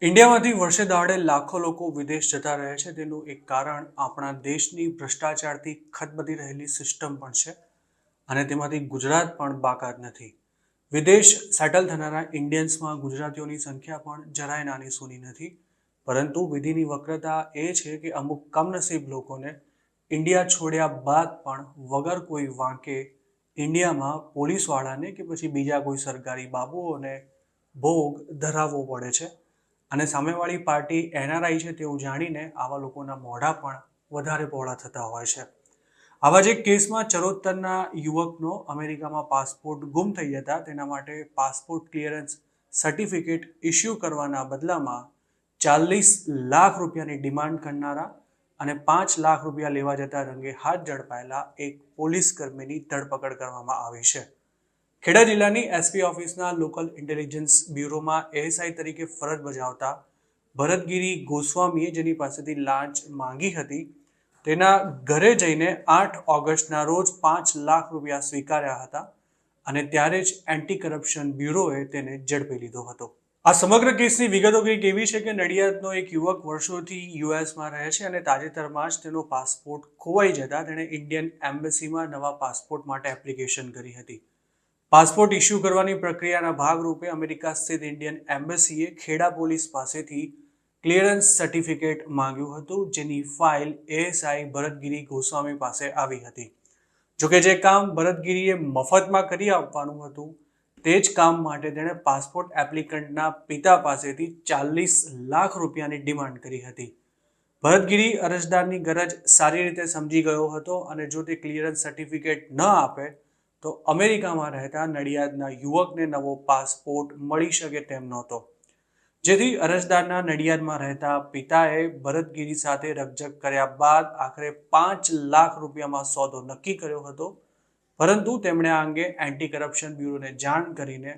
ઇન્ડિયામાંથી વર્ષે દાડે લાખો લોકો વિદેશ જતા રહે છે તેનું એક કારણ આપણા દેશની ભ્રષ્ટાચારથી ખતબદી રહેલી સિસ્ટમ પણ છે અને તેમાંથી ગુજરાત પણ બાકાત નથી. વિદેશ સેટલ થનારા ઇન્ડિયન્સમાં ગુજરાતીઓની સંખ્યા પણ જરાય નાની સૂની નથી, પરંતુ વિધિની વક્રતા એ છે કે અમુક કમનસીબ લોકોને ઇન્ડિયા છોડ્યા બાદ પણ વગર કોઈ વાંકે ઇન્ડિયામાં પોલીસવાળાને કે પછી બીજા કોઈ સરકારી બાબુઓને ભોગ ધરાવવો પડે છે. અને સામેવાળી પાર્ટી એનઆરઆઈ છે તેવું જાણીને આવા લોકોના મોઢા પણ વધારે પહોળા થતા હોય છે. આવા જ એક કેસમાં ચરોતરના યુવકનો અમેરિકામાં પાસપોર્ટ ગુમ થઈ જતા તેના માટે પાસપોર્ટ ક્લિયરન્સ સર્ટિફિકેટ ઇસ્યુ કરવાના બદલામાં 40 લાખ રૂપિયાની ડિમાન્ડ કરનારા અને 5 લાખ રૂપિયા લેવા જતા રંગે હાથ ઝડપાયેલા એક પોલીસ કર્મીની ધરપકડ કરવામાં આવી છે. ખેડા જિલ્લાની એસપી ઓફિસના લોકલ ઇન્ટેલિજન્સ બ્યુરોમાં એએસઆઈ તરીકે ફરજ બજાવતા ભરતગીરી ગોસ્વામીએ જેની પાસેથી લાંચ માંગી હતી તેના ઘરે જઈને 8 ઓગસ્ટના રોજ 5 લાખ રૂપિયા સ્વીકાર્યા હતા અને ત્યારે જ એન્ટી કરપ્શન બ્યુરોએ તેને ઝડપી લીધો હતો. આ સમગ્ર કેસની વિગતો કંઈક એવી છે કે નડિયાદનો એક યુવક વર્ષોથી યુએસમાં રહે છે અને તાજેતરમાં જ તેનો પાસપોર્ટ ખોવાઈ જતા તેણે ઇન્ડિયન એમ્બેસીમાં નવા પાસપોર્ટ માટે એપ્લિકેશન કરી હતી. પાસપોર્ટ ઇસ્યુ કરવાની પ્રક્રિયાના ભાગરૂપે અમેરિકા સ્થિત ઇન્ડિયન એમ્બેસીએ ખેડા પોલીસ પાસેથી ક્લિયરન્સ સર્ટિફિકેટ માંગ્યું હતું, જેની ફાઇલ એએસઆઈ ભરતગીરી ગોસ્વામી પાસે આવી હતી. જોકે જે કામ ભરતગીરીએ મફતમાં કરી આપવાનું હતું તે જ કામ માટે તેણે પાસપોર્ટ એપ્લિકન્ટના પિતા પાસેથી 40 લાખ રૂપિયાની ડિમાન્ડ કરી હતી. ભરતગીરી અરજદારની ગરજ સારી રીતે સમજી ગયો હતો અને જો તે ક્લિયરન્સ સર્ટિફિકેટ ન આપે તો અમેરિકામાં રહેતા નડિયાદના યુવકને નવો પાસપોર્ટ મળી શકે તેમ નહોતો. જેથી અરજદારના નડિયાદમાં રહેતા પિતાએ ભરતગીરી સાથે રકઝક કર્યા બાદ આખરે 5 લાખ રૂપિયામાં સોદો નક્કી કર્યો હતો, પરંતુ તેમણે આ અંગે એન્ટી કરપ્શન બ્યુરોને જાણ કરીને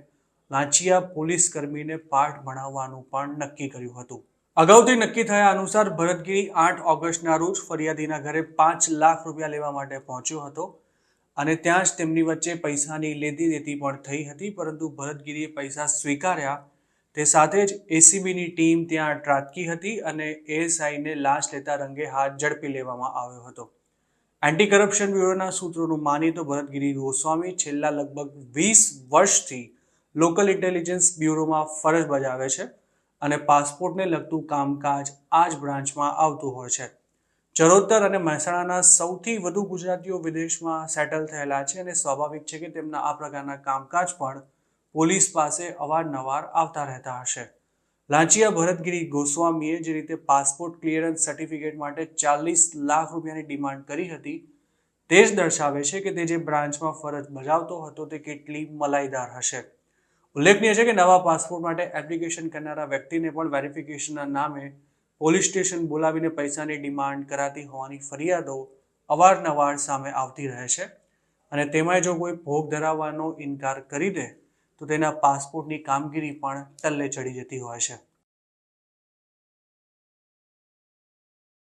લાંચિયા પોલીસ કર્મીને પાઠ ભણાવવાનું પણ નક્કી કર્યું હતું. અગાઉથી નક્કી થયા અનુસાર ભરતગીરી 8 ઓગસ્ટના રોજ ફરિયાદીના ઘરે 5 લાખ રૂપિયા લેવા માટે પહોંચ્યો હતો અને ત્યાં જ તેમની વચ્ચે પૈસાની લેતી દેતી પણ થઈ હતી, પરંતુ ભરતગીરીએ પૈસા સ્વીકાર્યા તે સાથે જ એસીબીની ટીમ ત્યાં ત્રાટકી હતી અને એએસઆઈને લાંચ લેતા રંગે હાથ ઝડપી લેવામાં આવ્યો હતો. એન્ટી કરપ્શન બ્યુરોના સૂત્રોનું માનીએ તો ભરતગીરી ગોસ્વામી છેલ્લા લગભગ 20 વર્ષથી લોકલ ઇન્ટેલિજન્સ બ્યુરોમાં ફરજ બજાવે છે અને પાસપોર્ટને લગતું કામકાજ આ જ બ્રાન્ચમાં આવતું હોય છે. ચરોતર અને મહેસાણાના સૌથી વધુ ગુજરાતીઓ વિદેશમાં સેટલ થયેલા છે અને સ્વાભાવિક છે કે તેમના આ પ્રકારના કામકાજ પણ પોલીસ પાસે અવારનવાર આવતા રહેતા હશે. લાંચિયા ભરતગીરી ગોસ્વામીએ જે રીતે પાસપોર્ટ ક્લિયરન્સ સર્ટિફિકેટ માટે 40 લાખ રૂપિયાની ડિમાન્ડ કરી હતી તે જ દર્શાવે છે કે તે જે બ્રાન્ચમાં ફરજ બજાવતો હતો તે કેટલી મલાઈદાર હશે. ઉલ્લેખનીય છે કે નવા પાસપોર્ટ માટે એપ્લિકેશન કરનારા વ્યક્તિને પણ વેરિફિકેશનના નામે પોલીસ સ્ટેશન બોલાવીને પૈસાની ડિમાન્ડ કરાતી હોવાની ફરિયાદો અવારનવાર સામે આવતી રહે છે અને તેમાં જો કોઈ ભોગ ધરાવવાનો ઇનકાર કરી દે તો તેના પાસપોર્ટની કામગીરી પણ ટલ્લે ચડી જતી હોય છે.